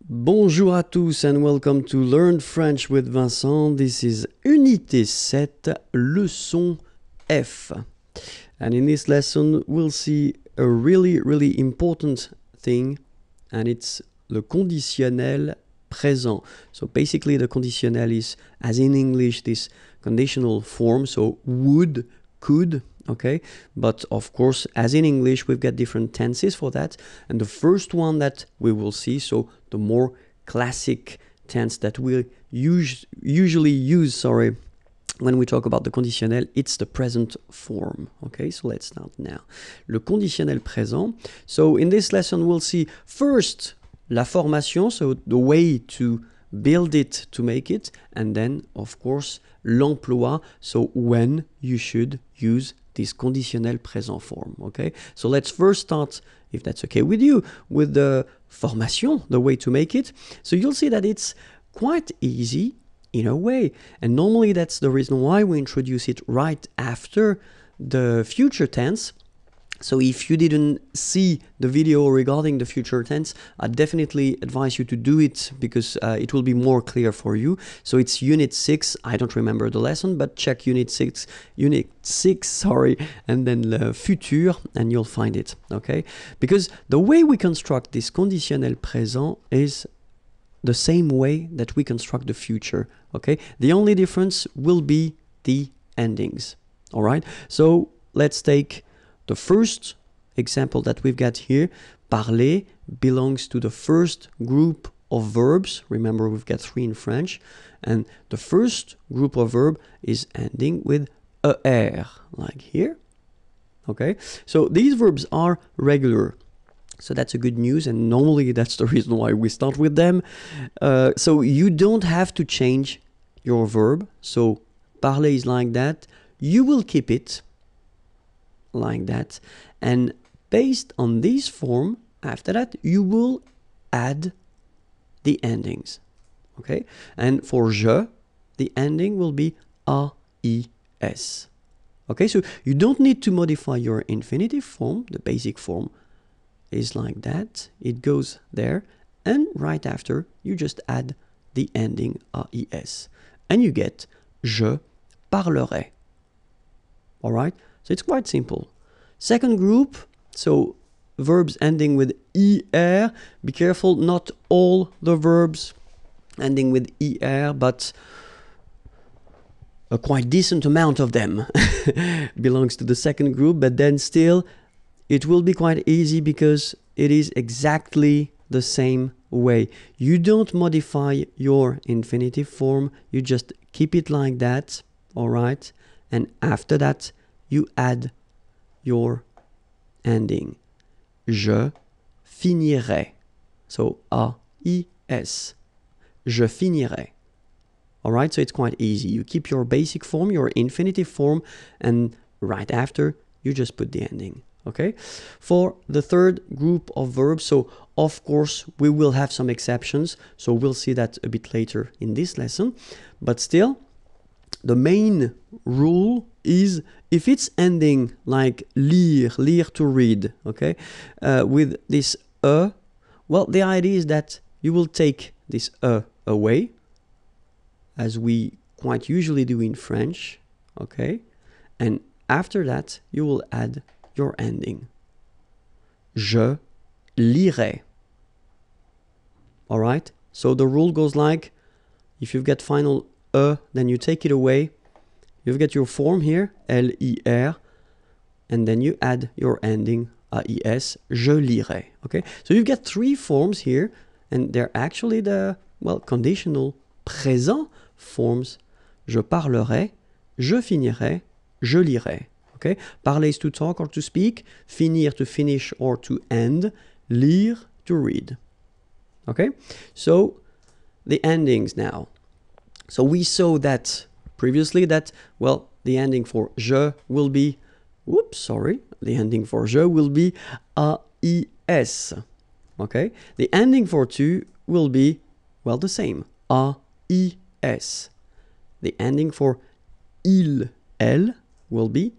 Bonjour à tous and welcome to Learn French with Vincent. This is Unité 7, leçon F. And in this lesson, we'll see a really important thing, and it's le conditionnel présent. So basically the conditionnel is, as in English, this conditional form, so would, could, okay? But of course, as in English, we've got different tenses for that. And the first one that we will see, so the more classic tense that we usually use, when we talk about the conditionnel, it's the present form. Okay, so let's start now. Le conditionnel présent. So in this lesson, we'll see first la formation, so the way to build it, to make it, and then, of course, l'emploi, so when you should use this conditionnel présent form, okay? So let's first start, if that's okay with you, with the formation, the way to make it. So you'll see that it's quite easy in a way, and normally that's the reason why we introduce it right after the future tense. So if you didn't see the video regarding the future tense, I definitely advise you to do it because it will be more clear for you. So it's Unit 6, I don't remember the lesson, but check Unit 6, and then le futur, and you'll find it, okay? Because the way we construct this conditionnel présent is the same way that we construct the future, okay? The only difference will be the endings, all right? So let's take the first example that we've got here. Parler belongs to the first group of verbs. Remember, we've got 3 in French. And the first group of verb is ending with er, like here. Okay, so these verbs are regular. So that's a good news, and normally that's the reason why we start with them. So you don't have to change your verb. So parler is like that. You will keep it like that, and based on this form, after that you will add the endings, okay? And for je, the ending will be AIS, okay? So you don't need to modify your infinitive form. The basic form is like that, it goes there, and right after you just add the ending AIS, and you get je parlerai. All right, so it's quite simple. Second group, so verbs ending with er. Be careful, not all the verbs ending with er, but a quite decent amount of them belongs to the second group, but then still it will be quite easy because it is exactly the same way. You don't modify your infinitive form, you just keep it like that, all right? And after that, you add your ending. Je finirai. So AIS. Je finirai. All right, so it's quite easy. You keep your basic form, your infinitive form, and right after, you just put the ending. Okay? For the third group of verbs, so of course, we will have some exceptions. So we'll see that a bit later in this lesson. But still, the main rule is if it's ending like lire to read, okay, with this well, the idea is that you will take this away, as we quite usually do in French, okay, and after that you will add your ending. Je lirai. All right, so the rule goes like, if you've got final then you take it away, you've got your form here, L-I-R, and then you add your ending, A-I-S, je lirai, okay? So you've got 3 forms here, and they're actually the, well, conditional présent forms. Je parlerai, je finirai, je lirai, okay? Parler is to talk or to speak, finir to finish or to end, lire to read, okay? So the endings now. So we saw that previously that, well, the ending for je will be, the ending for je will be AIS, okay? The ending for tu will be, well, the same, AIS. The ending for il, elle will be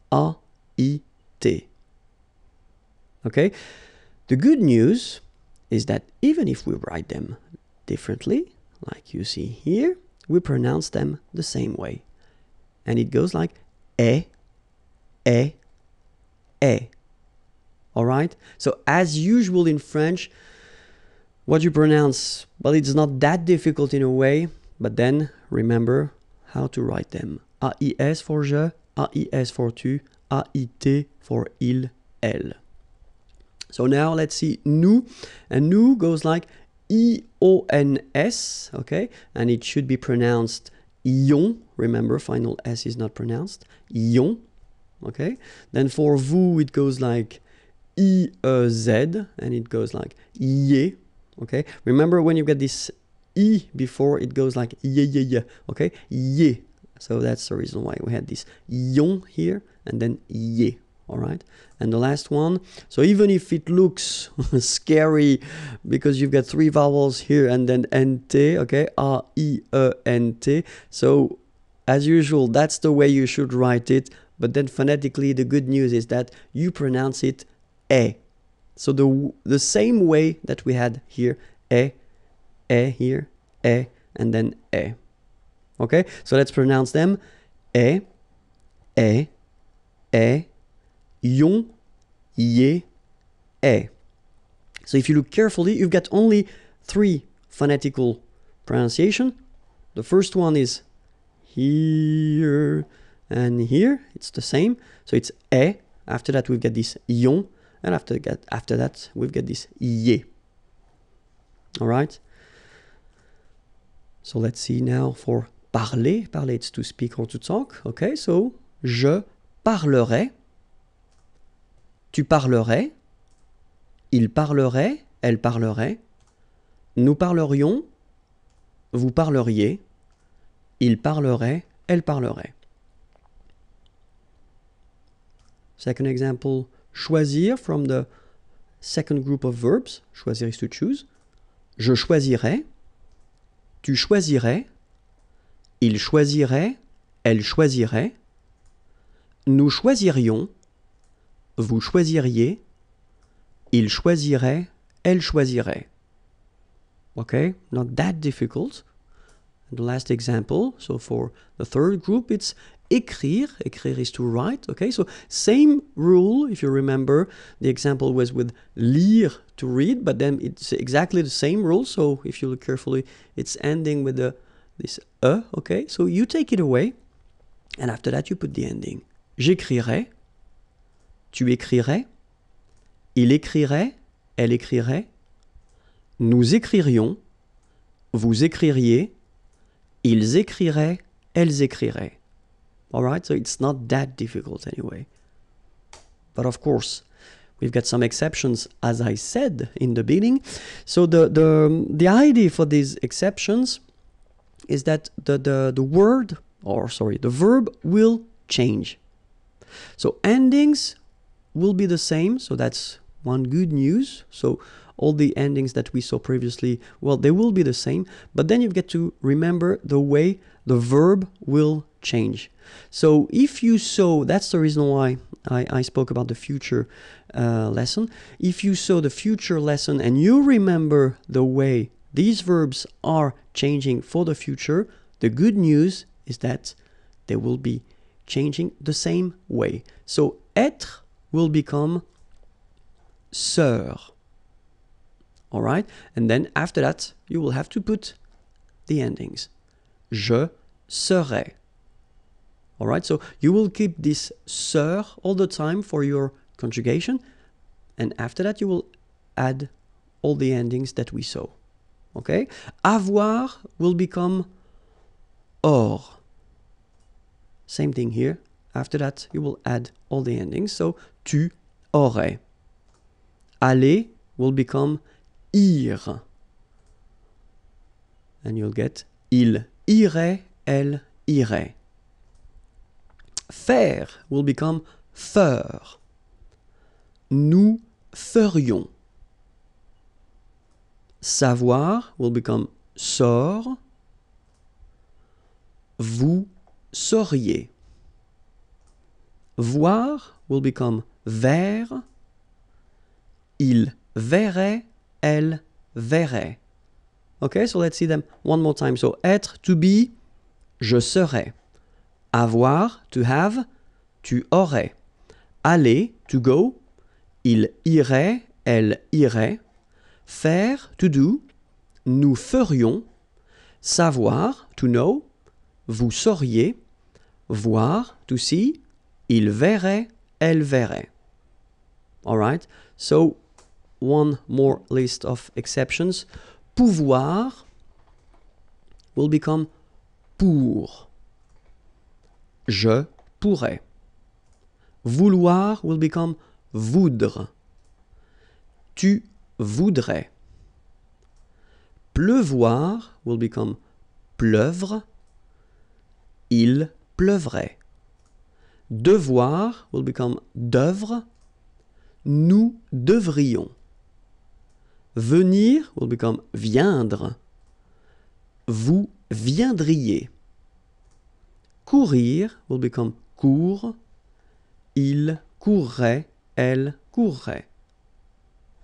AIT, okay? The good news is that even if we write them differently, like you see here, we pronounce them the same way. And it goes like eh, eh, eh. All right? So as usual in French, what you pronounce, well, it's not that difficult in a way, but then remember how to write them. AIS for je, AIS for tu, AIT for il, elle. So now let's see nous, and nous goes like I-O-N-S, okay? And it should be pronounced ion. Remember, final S is not pronounced. Ion, okay? Then for vous, it goes like I-E-Z, and it goes like ye, okay? Remember when you get this I before, it goes like ye, ye, ye, okay? Ye. So that's the reason why we had this ion here, and then ye. All right, and the last one, so even if it looks scary because you've got three vowels here and then nt, okay, A-I-E-N-T, so as usual, that's the way you should write it, but then phonetically the good news is that you pronounce it e. So the same way that we had here, e here, e, and then e. Okay, so let's pronounce them, e, yon, ye, e. So if you look carefully, you've got only three phonetical pronunciation. The first one is here and here. It's the same. So it's e. After that, we've got this yon. And after that, we've got this ye. All right? So let's see now for parler. Parler, it's to speak or to talk. Okay, so je parlerai. Tu parlerais, il parlerait, elle parlerait, nous parlerions, vous parleriez, il parlerait, elle parlerait. Second example, choisir from the second group of verbs. Choisir is to choose. Je choisirais, tu choisirais, il choisirait, elle choisirait, nous choisirions, vous choisiriez, il choisirait, elle choisirait. Okay, not that difficult. And the last example, so for the third group, it's écrire. Écrire is to write. Okay, so same rule, if you remember, the example was with lire, to read, but then it's exactly the same rule. So if you look carefully, it's ending with this e, okay? So you take it away, and after that you put the ending. J'écrirai. Tu écrirais, il écrirait, elle écrirait, nous écririons, vous écririez, ils écriraient, elles écriraient. All right, so it's not that difficult anyway. But of course, we've got some exceptions, as I said in the beginning. So the idea for these exceptions is that the verb will change. So endings will be the same, so that's one good news. So all the endings that we saw previously, well, they will be the same, but then you've got to remember the way the verb will change. So if you saw, that's the reason why I spoke about the future lesson. If you saw the future lesson and you remember the way these verbs are changing for the future, the good news is that they will be changing the same way. So être will become sœur. All right? And then after that, you will have to put the endings. Je serai. All right? So you will keep this sœur all the time for your conjugation. And after that, you will add all the endings that we saw. Okay? Avoir will become or. Same thing here. After that, you will add all the endings. So, tu aurais. Aller will become ir. And you'll get il irait, elle irait. Faire will become faire. Nous ferions. Savoir will become saure. Vous sauriez. Voir will become vers. Il verrait, elle verrai. Okay, so let's see them one more time. So, être, to be, je serai. Avoir, to have, tu aurais. Aller, to go, il irait, elle irait. Faire, to do, nous ferions. Savoir, to know, vous sauriez. Voir, to see, il verrait, elle verrait. Alright, so one more list of exceptions. Pouvoir will become pour. Je pourrais. Vouloir will become voudre. Tu voudrais. Pleuvoir will become pleuvre. Il pleuvrait. Devoir will become devre. Nous devrions. Venir will become viendre. Vous viendriez. Courir will become court. Il courrait, elle courrait.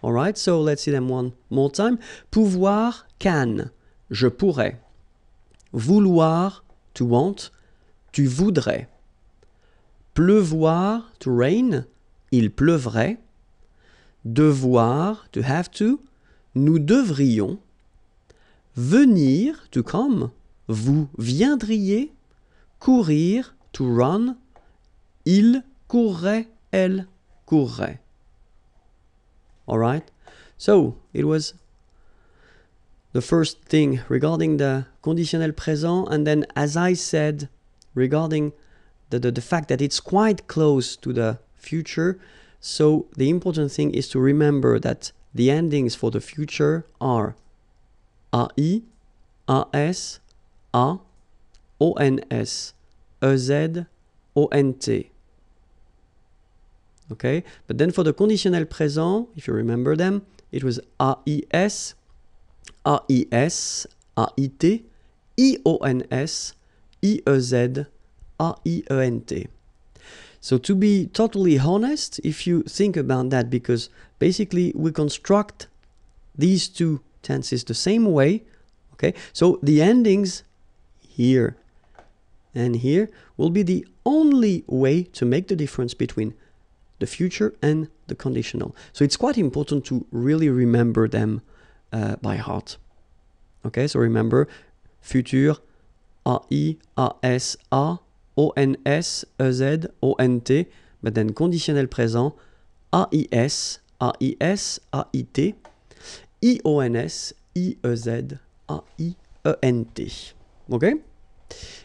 Alright, so let's see them one more time. Pouvoir, can, je pourrais. Vouloir, to want, tu voudrais. Pleuvoir, to rain, il pleuvrait. Devoir, to have to, nous devrions. Venir, to come, vous viendriez. Courir, to run, il courrait, elle courrait. Alright, so it was the first thing regarding the conditionnel présent, and then as I said regarding the fact that it's quite close to the future, so the important thing is to remember that the endings for the future are AI, AS, A, ONS, EZ, ONT. Okay, but then for the conditionnel présent, if you remember them, it was AIS, AIS, AIT, IONS, IEZ, AIENT. So to be totally honest, if you think about that, because basically we construct these two tenses the same way, okay, so the endings here and here will be the only way to make the difference between the future and the conditional. So it's quite important to really remember them by heart. Okay, so remember futur, AI, AS, A, ONS, EZ, ONT, but then conditionnel présent, AIS, AIS, AIT, IONS, IEZ, AIENT. Okay?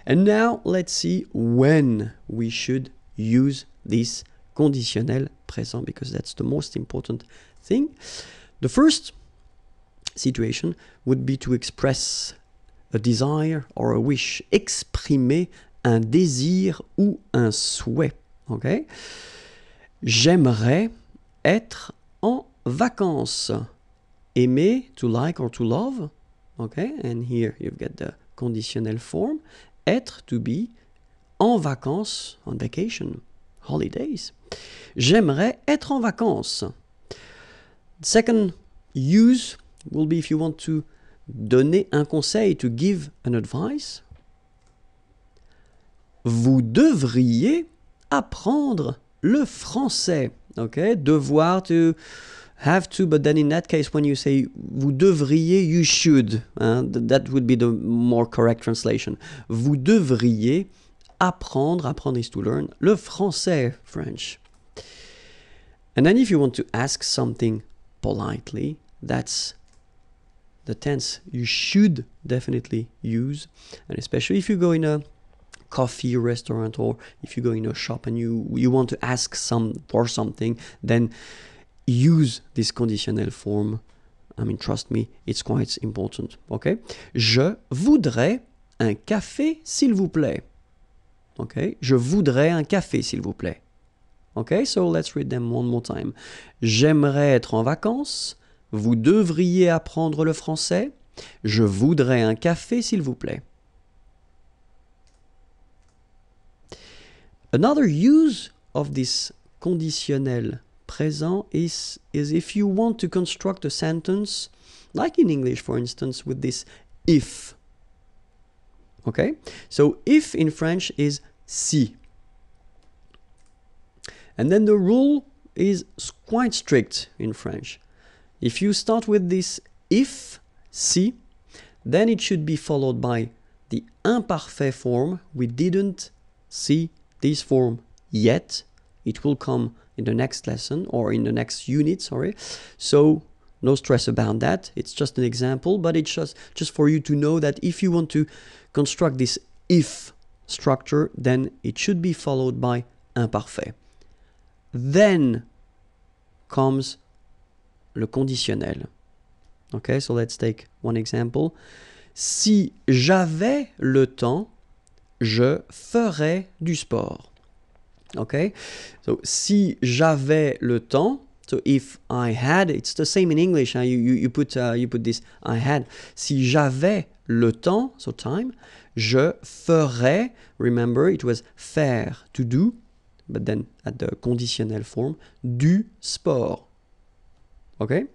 And now let's see when we should use this conditionnel présent, because that's the most important thing. The first situation would be to express a desire or a wish, exprimer un désir ou un souhait. Okay? J'aimerais être en vacances. Aimer, to like or to love. Okay? And here you've got the conditionnel form. Être, to be. En vacances, on vacation. Holidays. J'aimerais être en vacances. Second use will be if you want to donner un conseil, to give an advice. Vous devriez apprendre le français. Okay, devoir, to have to, but then in that case, when you say vous devriez, you should. That would be the more correct translation. Vous devriez apprendre, apprendre is to learn, le français, French. And then if you want to ask something politely, that's the tense you should definitely use. And especially if you go in a coffee restaurant, or if you go in a shop and you want to ask for something, then use this conditional form. I mean, trust me, it's quite important. Okay? Je voudrais un café, s'il vous plaît. Okay? Je voudrais un café, s'il vous plaît. Okay? So let's read them one more time. J'aimerais être en vacances. Vous devriez apprendre le français. Je voudrais un café, s'il vous plaît. Another use of this conditionnel présent is if you want to construct a sentence like in English, for instance, with this if. Okay, so if in French is si. And then the rule is quite strict in French. If you start with this if, si, then it should be followed by the imparfait form. We didn't see this form yet. It will come in the next lesson or in the next unit, sorry. So no stress about that. It's just an example, but it's just for you to know that if you want to construct this if structure, then it should be followed by imparfait. Then comes le conditionnel. Okay, so let's take one example. Si j'avais le temps, je ferais du sport. Okay, so si j'avais le temps, so if I had, it's the same in English. You put this I had. Si j'avais le temps, so time, je ferais. Remember, it was faire, to do, but then at the conditionnel form, du sport. Okay.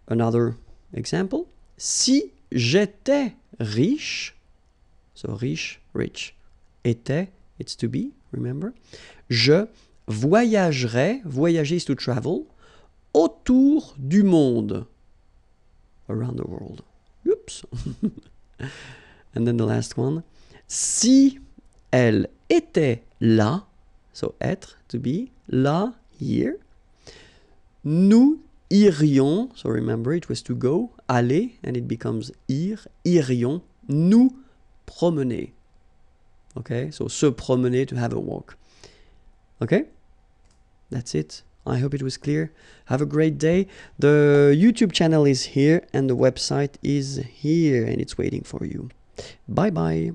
Another example. Si j'étais riche, so riche, rich, était, it's to be, remember. Je voyagerais, voyager is to travel, autour du monde, around the world. Oops. And then the last one. Si elle était là, so être, to be, là, here, nous irions, so remember it was to go, aller, and it becomes ir, irions, nous promener. Okay, so se promener, to have a walk. Okay, that's it. I hope it was clear. Have a great day. The YouTube channel is here and the website is here and it's waiting for you. Bye bye.